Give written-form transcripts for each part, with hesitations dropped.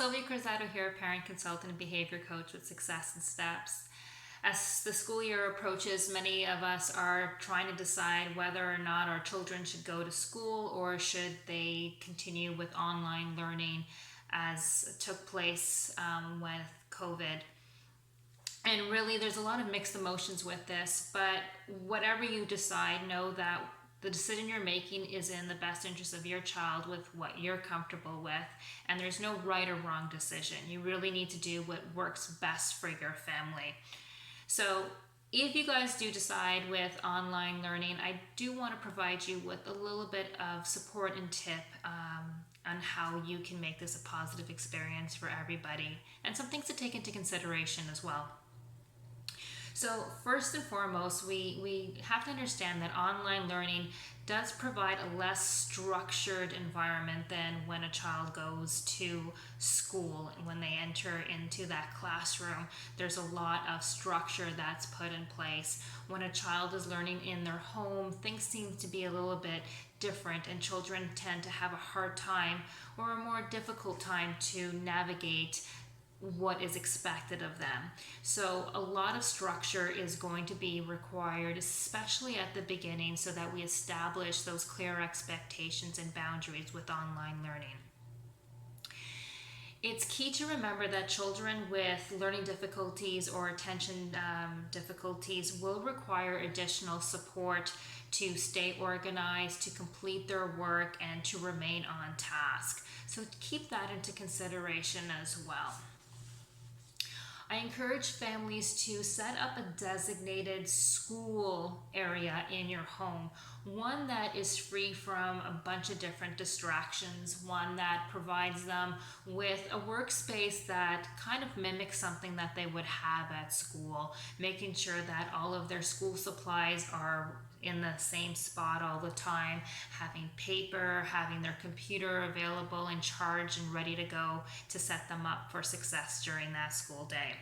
Sylvia Cruzado here, parent consultant and behavior coach with Success in Steps. As the school year approaches, many of us are trying to decide whether or not our children should go to school or should they continue with online learning as took place with COVID. And really, there's a lot of mixed emotions with this, but whatever you decide, know that the decision you're making is in the best interest of your child with what you're comfortable with, and there's no right or wrong decision. You really need to do what works best for your family. So, if you guys do decide with online learning, I do want to provide you with a little bit of support and tip on how you can make this a positive experience for everybody, and some things to take into consideration as well. So first and foremost, we have to understand that online learning does provide a less structured environment than when a child goes to school. When they enter into that classroom, there's a lot of structure that's put in place. When a child is learning in their home, things seem to be a little bit different, and children tend to have a hard time or a more difficult time to navigate what is expected of them. So a lot of structure is going to be required, especially at the beginning, so that we establish those clear expectations and boundaries with online learning. It's key to remember that children with learning difficulties or attention difficulties will require additional support to stay organized, to complete their work, and to remain on task. So keep that into consideration as well. I encourage families to set up a designated school area in your home, one that is free from a bunch of different distractions, one that provides them with a workspace that kind of mimics something that they would have at school, making sure that all of their school supplies are in the same spot all the time, having paper, having their computer available and charged and ready to go to set them up for success during that school day.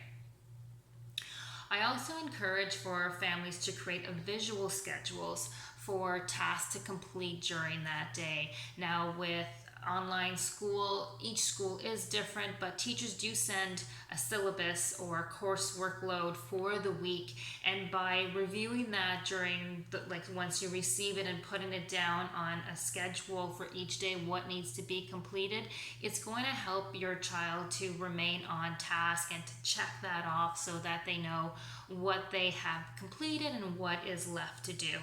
I also encourage for families to create a visual schedules for tasks to complete during that day. Now with online school, each school is different, but teachers do send a syllabus or a course workload for the week, and by reviewing that during once you receive it and putting it down on a schedule for each day what needs to be completed, it's going to help your child to remain on task and to check that off so that they know what they have completed and what is left to do.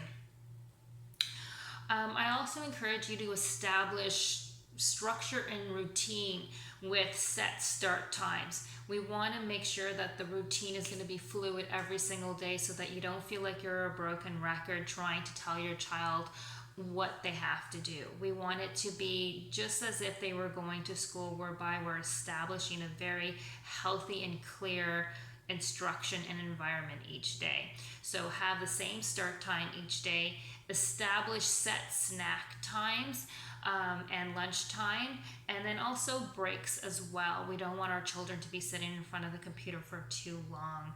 I also encourage you to establish structure and routine with set start times. We want to make sure that the routine is going to be fluid every single day so that you don't feel like you're a broken record trying to tell your child what they have to do. We want it to be just as if they were going to school, whereby we're establishing a very healthy and clear instruction and environment each day. So have the same start time each day, establish set snack times and lunchtime, and then also breaks as well. We don't want our children to be sitting in front of the computer for too long.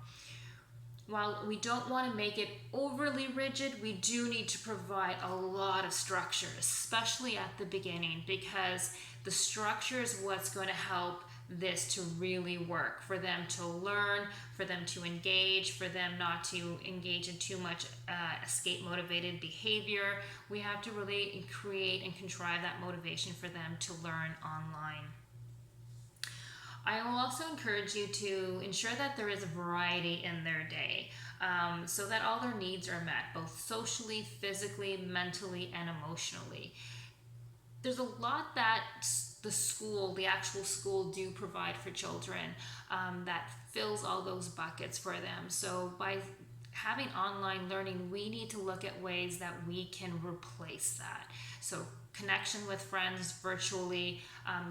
While we don't want to make it overly rigid, we do need to provide a lot of structure, especially at the beginning, because the structure is what's going to help this to really work, for them to learn, for them to engage, for them not to engage in too much escape motivated behavior. We have to really create and contrive that motivation for them to learn online. I will also encourage you to ensure that there is a variety in their day, so that all their needs are met, both socially, physically, mentally, and emotionally. There's a lot that the actual school do provide for children that fills all those buckets for them. So by having online learning, we need to look at ways that we can replace that. So connection with friends virtually,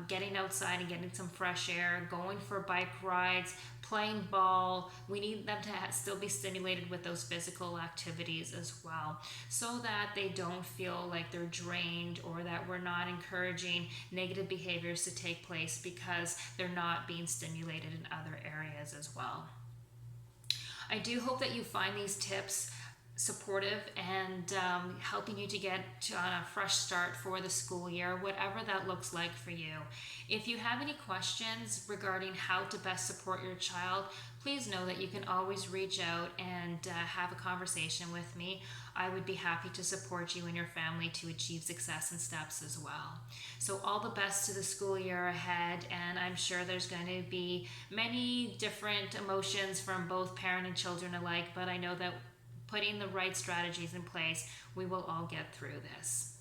getting outside and getting some fresh air, going for bike rides, playing ball. We need them to still be stimulated with those physical activities as well, so that they don't feel like they're drained, or that we're not encouraging negative behaviors to take place because they're not being stimulated in other areas as well. I do hope that you find these tips supportive and helping you to get on a fresh start for the school year, whatever that looks like for you. If you have any questions regarding how to best support your child, please know that you can always reach out and have a conversation with me. I would be happy to support you and your family to achieve success and steps as well. So all the best to the school year ahead, and I'm sure there's going to be many different emotions from both parent and children alike, but I know that putting the right strategies in place, we will all get through this.